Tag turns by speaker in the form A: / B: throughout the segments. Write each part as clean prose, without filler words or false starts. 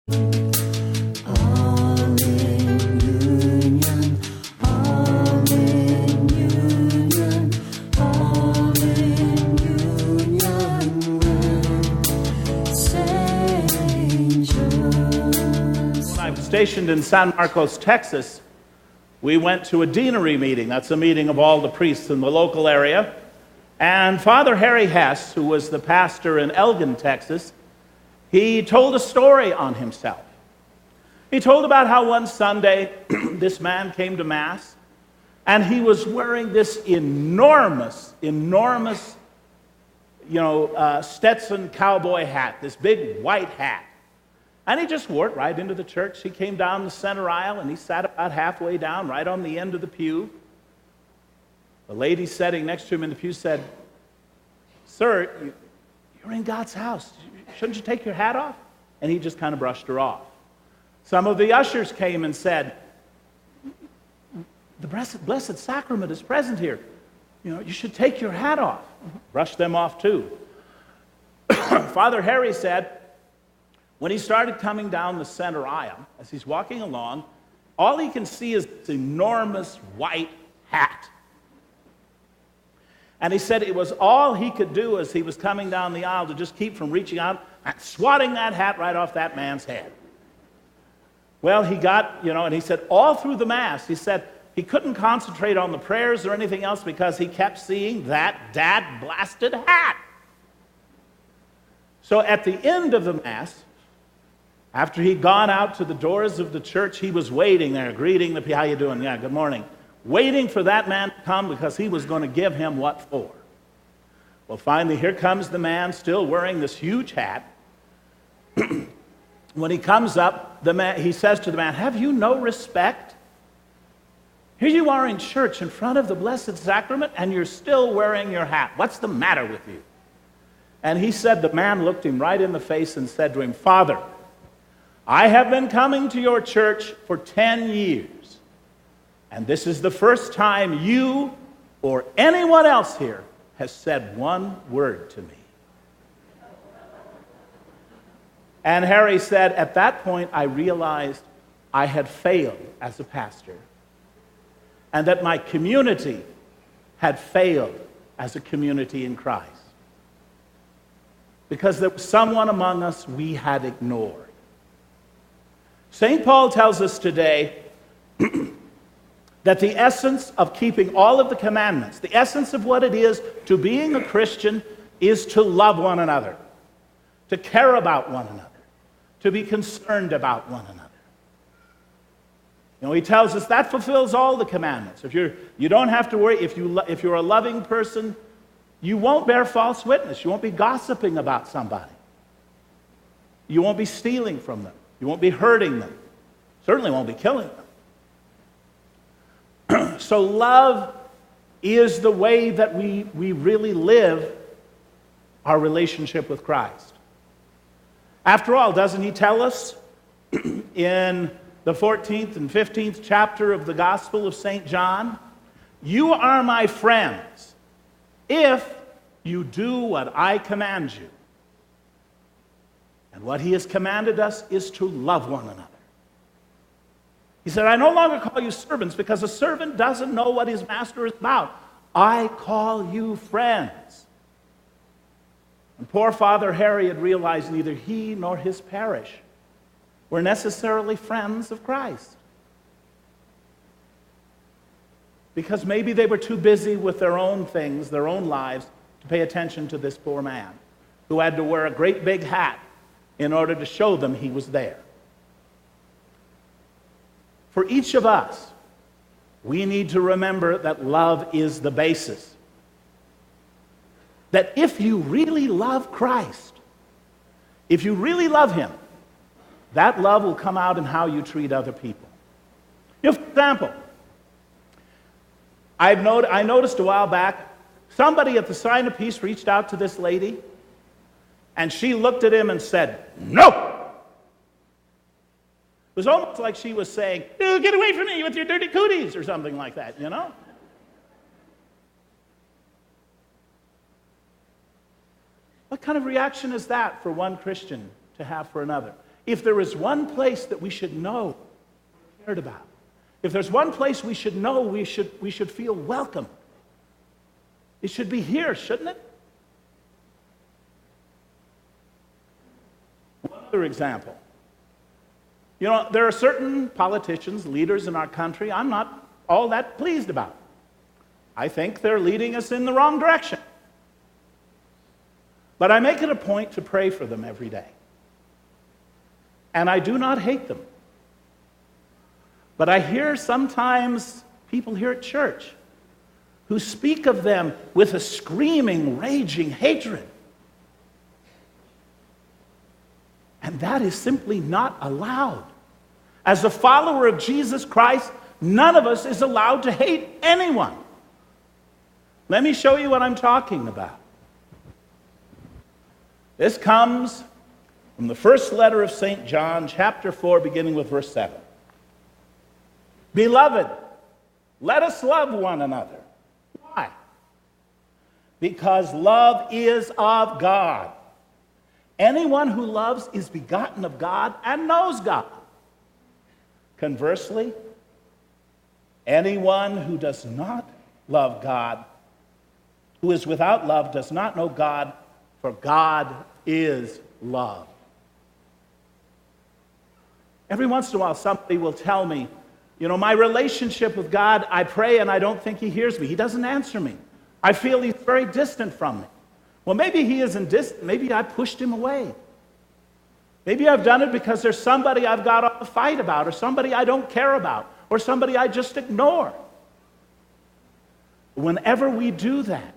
A: All in union, all in union, all in union with Saint Joseph.
B: When I was stationed in San Marcos, Texas, we went to a deanery meeting. That's a meeting of all the priests in the local area. And Father Harry Hess, who was the pastor in Elgin, Texas, he told a story on himself. He told about how one Sunday this man came to Mass, and he was wearing this enormous Stetson cowboy hat, this big white hat. And he just wore it right into the church. He came down the center aisle, and he sat about halfway down, right on the end of the pew. The lady sitting next to him in the pew said, "Sir, you're in God's house. Shouldn't you take your hat off?" And he just kind of brushed her off. Some of the ushers came and said, "The Blessed Sacrament is present here. You should take your hat off." Brushed them off too. Father Harry said, when he started coming down the center aisle, as he's walking along, all he can see is this enormous white hat. And he said it was all he could do as he was coming down the aisle to just keep from reaching out and swatting that hat right off that man's head. Well, he got, and he said all through the Mass, he said he couldn't concentrate on the prayers or anything else because he kept seeing that dad-blasted hat. So at the end of the Mass, after he'd gone out to the doors of the church, he was waiting there, greeting the people. "How you doing? Yeah, good morning." Waiting for that man to come because he was going to give him what for. Well, finally, here comes the man still wearing this huge hat. When he comes up, he says to the man, "Have you no respect? Here you are in church in front of the Blessed Sacrament, and you're still wearing your hat. What's the matter with you?" And he said, the man looked him right in the face and said to him, "Father, I have been coming to your church for 10 years, and this is the first time you or anyone else here has said one word to me." And Harry said, at that point, I realized I had failed as a pastor, and that my community had failed as a community in Christ, because there was someone among us we had ignored. St. Paul tells us today that the essence of keeping all of the commandments, the essence of what it is to being a Christian, is to love one another, to care about one another, to be concerned about one another. He tells us that fulfills all the commandments. You don't have to worry. If you're a loving person, you won't bear false witness. You won't be gossiping about somebody. You won't be stealing from them. You won't be hurting them. Certainly won't be killing them. So love is the way that we really live our relationship with Christ. After all, doesn't he tell us in the 14th and 15th chapter of the Gospel of St. John, "You are my friends if you do what I command you." And what he has commanded us is to love one another. He said, "I no longer call you servants because a servant doesn't know what his master is about. I call you friends." And poor Father Harry had realized neither he nor his parish were necessarily friends of Christ, because maybe they were too busy with their own things, their own lives, to pay attention to this poor man who had to wear a great big hat in order to show them he was there. For each of us, we need to remember that love is the basis. That if you really love Christ, if you really love him, that love will come out in how you treat other people. For example, I noticed a while back, somebody at the Sign of Peace reached out to this lady, and she looked at him and said, "No!" It was almost like she was saying, "Get away from me with your dirty cooties," or something like that, What kind of reaction is that for one Christian to have for another? If there is one place that we should know we're cared about, if there's one place we should know we should feel welcome, it should be here, shouldn't it? One other example. You know, there are certain politicians, leaders in our country I'm not all that pleased about. I think they're leading us in the wrong direction. But I make it a point to pray for them every day. And I do not hate them. But I hear sometimes people here at church who speak of them with a screaming, raging hatred. And that is simply not allowed. As a follower of Jesus Christ, none of us is allowed to hate anyone. Let me show you what I'm talking about. This comes from the first letter of St. John, chapter 4, beginning with verse 7. Beloved, let us love one another. Why? Because love is of God. Anyone who loves is begotten of God and knows God. Conversely, anyone who does not love God, who is without love, does not know God, for God is love. Every once in a while, somebody will tell me, you know, my relationship with God, I pray and I don't think he hears me. He doesn't answer me. I feel he's very distant from me. Well, maybe he isn't distant. Maybe I pushed him away. Maybe I've done it because there's somebody I've got a fight about, or somebody I don't care about, or somebody I just ignore. Whenever we do that,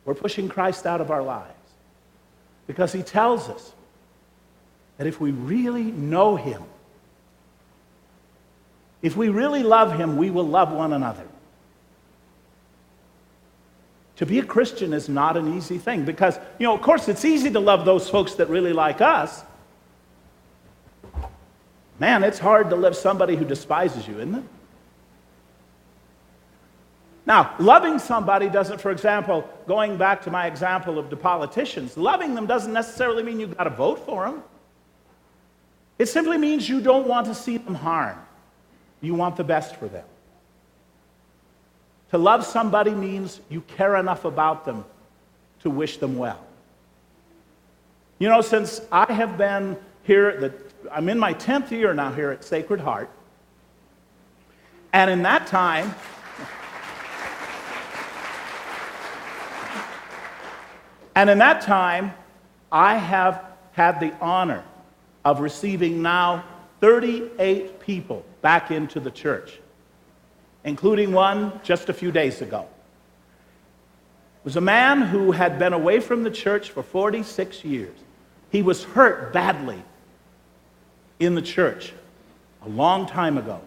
B: we're pushing Christ out of our lives. Because he tells us that if we really know him, if we really love him, we will love one another. To be a Christian is not an easy thing because, you know, of course, it's easy to love those folks that really like us. Man, it's hard to love somebody who despises you, isn't it? Now, loving somebody doesn't, for example, going back to my example of the politicians, loving them doesn't necessarily mean you've got to vote for them. It simply means you don't want to see them harmed. You want the best for them. To love somebody means you care enough about them to wish them well. You know, since I have been here, I'm in my 10th year now here at Sacred Heart, and in that time, I have had the honor of receiving now 38 people back into the church, including one just a few days ago. It was a man who had been away from the church for 46 years. He was hurt badly in the church a long time ago.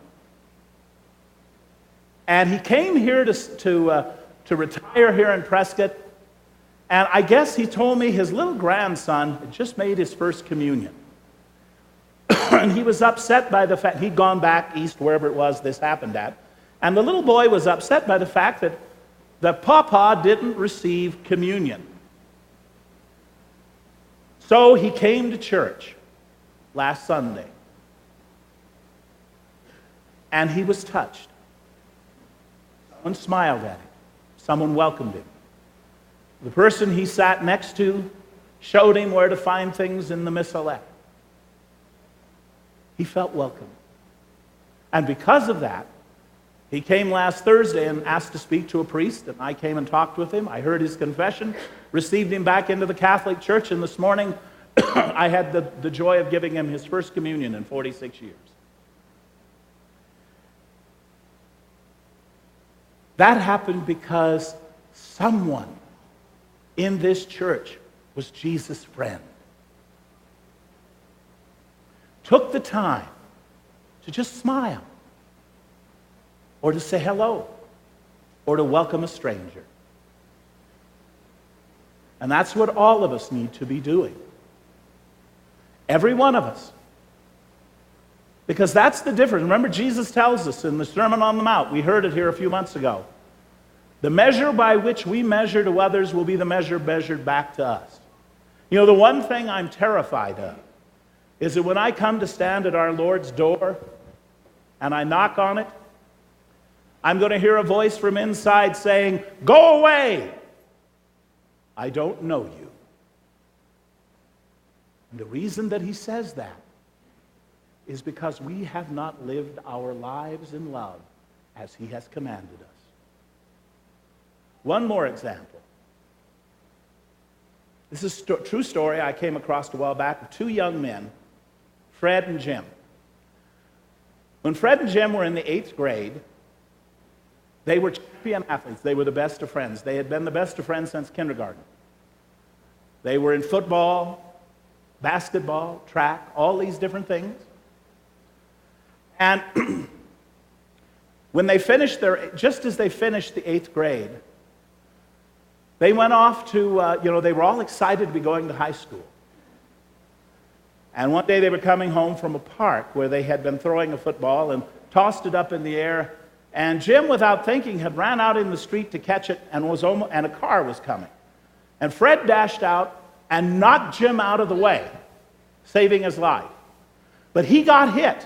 B: And he came here to retire here in Prescott. And I guess he told me his little grandson had just made his first communion. And he was upset by the fact, he'd gone back east, wherever it was this happened at. And the little boy was upset by the fact that Papa didn't receive communion. So he came to church last Sunday. And he was touched. Someone smiled at him. Someone welcomed him. The person he sat next to showed him where to find things in the Missalette. He felt welcome. And because of that, he came last Thursday and asked to speak to a priest, and I came and talked with him. I heard his confession, received him back into the Catholic Church, and this morning I had the joy of giving him his first communion in 46 years. That happened because someone in this church was Jesus' friend. Took the time to just smile, or to say hello, or to welcome a stranger. And that's what all of us need to be doing. Every one of us. Because that's the difference. Remember, Jesus tells us in the Sermon on the Mount, we heard it here a few months ago, the measure by which we measure to others will be the measure measured back to us. You know, the one thing I'm terrified of Is it when I come to stand at our Lord's door and I knock on it, I'm going to hear a voice from inside saying, "Go away! I don't know you." And the reason that he says that is because we have not lived our lives in love as he has commanded us. One more example. This is a true story I came across a while back of two young men, Fred and Jim. When Fred and Jim were in the 8th grade, they were champion athletes. They were the best of friends. They had been the best of friends since kindergarten. They were in football, basketball, track, all these different things. And when they finished just as they finished the 8th grade, they went off to, they were all excited to be going to high school. And one day they were coming home from a park where they had been throwing a football and tossed it up in the air. And Jim, without thinking, had ran out in the street to catch it, and a car was coming. And Fred dashed out and knocked Jim out of the way, saving his life. But he got hit,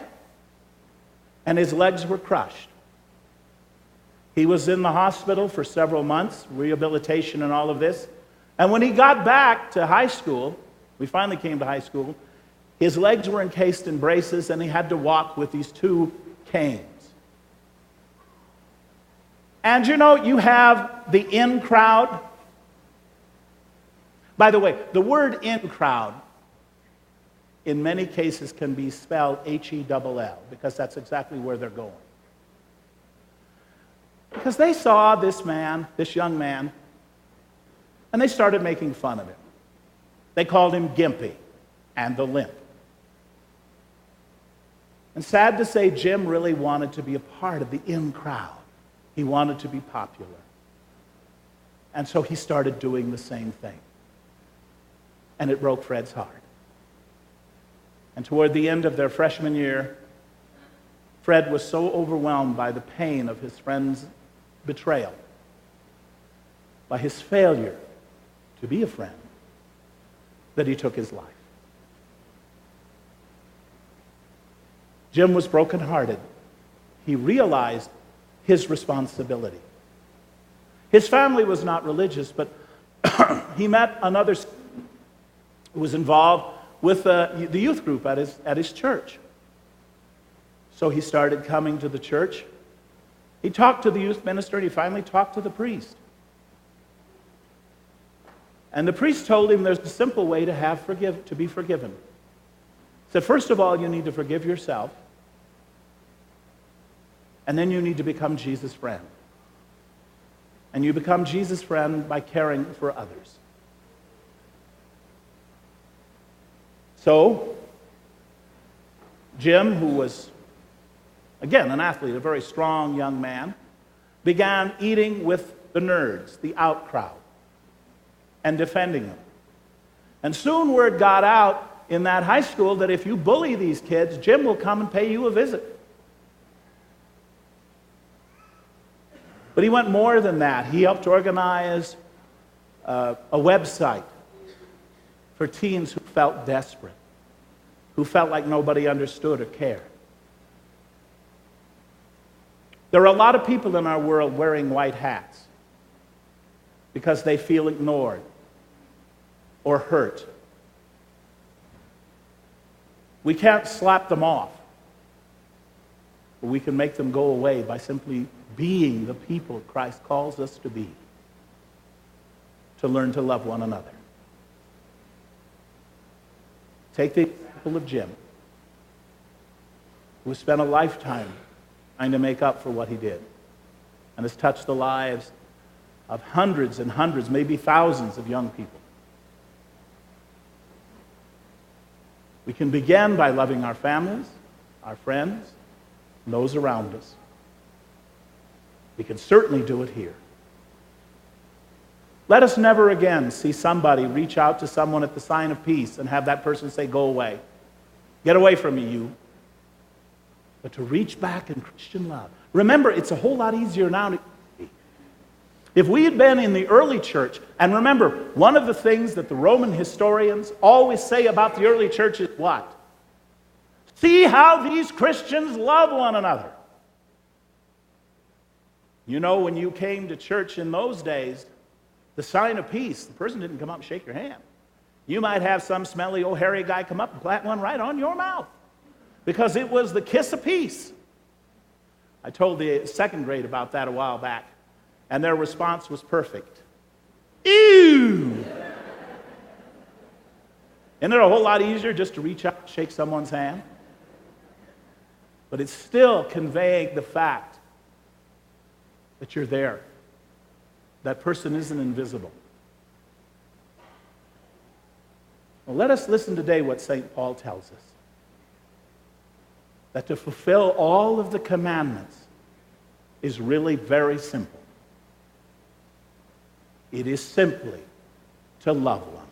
B: and his legs were crushed. He was in the hospital for several months, rehabilitation and all of this. And when he got back to high school, we finally came to high school, his legs were encased in braces, and he had to walk with these 2 canes. And you have the in crowd. By the way, the word in crowd in many cases can be spelled H-E-double-L, because that's exactly where they're going. Because they saw this young man, and they started making fun of him. They called him Gimpy and the Limp. And sad to say, Jim really wanted to be a part of the in crowd. He wanted to be popular. And so he started doing the same thing. And it broke Fred's heart. And toward the end of their freshman year, Fred was so overwhelmed by the pain of his friend's betrayal, by his failure to be a friend, that he took his life. Jim was brokenhearted. He realized his responsibility. His family was not religious, but he met another who was involved with the youth group at his church. So he started coming to the church. He talked to the youth minister, and he finally talked to the priest. And the priest told him there's a simple way to be forgiven. He said, first of all, you need to forgive yourself, and then you need to become Jesus' friend. And you become Jesus' friend by caring for others. So, Jim, who was, again, an athlete, a very strong young man, began eating with the nerds, the out crowd, and defending them. And soon word got out in that high school that if you bully these kids, Jim will come and pay you a visit. But he went more than that. He helped organize a website for teens who felt desperate, who felt like nobody understood or cared. There are a lot of people in our world wearing white hats because they feel ignored or hurt. We can't slap them off, but we can make them go away by simply being the people Christ calls us to be, to learn to love one another. Take the example of Jim, who spent a lifetime trying to make up for what he did, and has touched the lives of hundreds and hundreds, maybe thousands of young people. We can begin by loving our families, our friends, and those around us. We can certainly do it here. Let us never again see somebody reach out to someone at the sign of peace and have that person say, "Go away. Get away from me, you." But to reach back in Christian love. Remember, it's a whole lot easier now to be. If we had been in the early church, and remember, one of the things that the Roman historians always say about the early church is what? See how these Christians love one another. You know, when you came to church in those days, the sign of peace, the person didn't come up and shake your hand. You might have some smelly old hairy guy come up and plant one right on your mouth because it was the kiss of peace. I told the second grade about that a while back, and their response was perfect. Ew! Isn't it a whole lot easier just to reach out and shake someone's hand? But it's still conveying the fact that you're there. That person isn't invisible. Well, let us listen today what St. Paul tells us. That to fulfill all of the commandments is really very simple. It is simply to love one